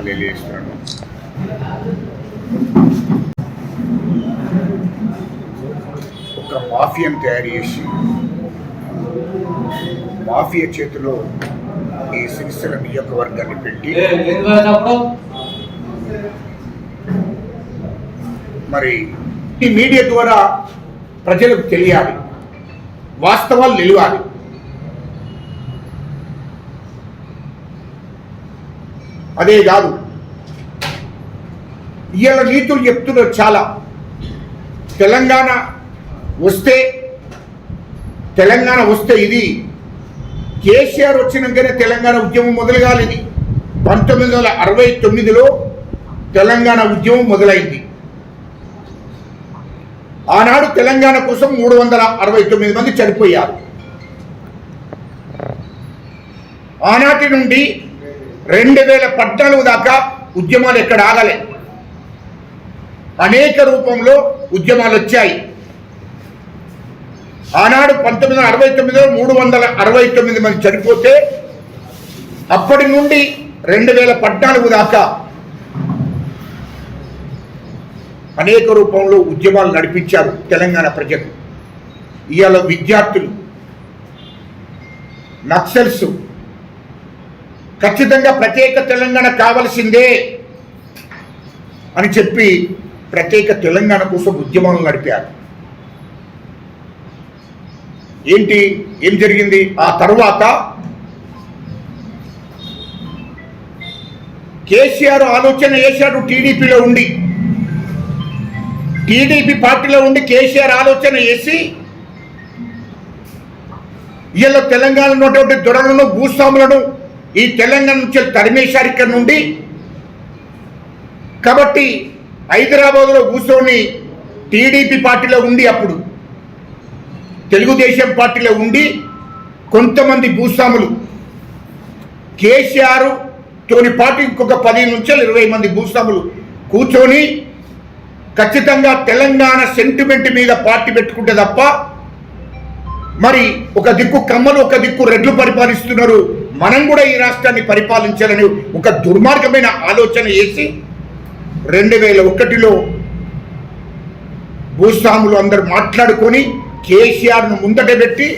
ధన్యవాదాలు తెలియజేస్తున్నాను. ఒక మాఫియాను తయారు చేసి మాఫియా చేతిలో ఈ సిరిసిల్ల నియోజకవర్గాన్ని పెట్టి మరి ఈ మీడియా ద్వారా ప్రజలకు తెలియాలి, వాస్తవాలు నిలవాలి. అదే కాదు, ఇవాళ నీతులు చెప్తున్నారు చాలా. తెలంగాణ వస్తే ఇది కేసీఆర్ వచ్చినాకనే తెలంగాణ ఉద్యమం మొదలు కాలేదు. 1969లో తెలంగాణ ఉద్యమం మొదలైంది. ఆనాడు తెలంగాణ కోసం 369 మంది చనిపోయారు. ఆనాటి నుండి 2014 దాకా ఉద్యమాలు ఎక్కడ ఆగలే. అనేక రూపంలో ఉద్యమాలు వచ్చాయి. ఆనాడు 1969లో 369 మంది చనిపోతే అప్పటి నుండి 2014 దాకా అనేక రూపంలో ఉద్యమాలు నడిపించారు తెలంగాణ ప్రజలు. ఇవాళ విద్యార్థులు, నక్సల్స్ ఖచ్చితంగా ప్రత్యేక తెలంగాణ కావాల్సిందే అని చెప్పి ప్రత్యేక తెలంగాణ కోసం ఉద్యమాలు నడిపారు. ఏం జరిగింది? ఆ తర్వాత కేసీఆర్ ఆలోచన చేశాడు. టీడీపీలో ఉండి, టీడీపీ పార్టీలో ఉండి కేసీఆర్ ఆలోచన చేసి వీళ్ళ తెలంగాణలో ఉన్నటువంటి దొరలను, భూస్వాములను ఈ తెలంగాణ నుంచి తరిమేశారు ఇక్కడ నుండి. కాబట్టి హైదరాబాద్లో కూర్చొని టీడీపీ పార్టీలో ఉండి, అప్పుడు తెలుగుదేశం పార్టీలో ఉండి కొంతమంది భూస్వాములు కేసీఆర్ తోని పాటు ఇంకొక 10 నుంచి 20 మంది భూస్వాములు కూర్చొని ఖచ్చితంగా తెలంగాణ సెంటిమెంట్ మీద పార్టీ పెట్టుకుంటే తప్ప, మరి ఒక దిక్కు కమ్మలు, ఒక దిక్కు రెడ్లు పరిపాలిస్తున్నారు, మనం కూడా ఈ రాష్ట్రాన్ని పరిపాలించాలని ఒక దుర్మార్గమైన ఆలోచన చేసి 2001లో భూస్వాములు అందరూ మాట్లాడుకొని కేసీఆర్ను ముందట పెట్టి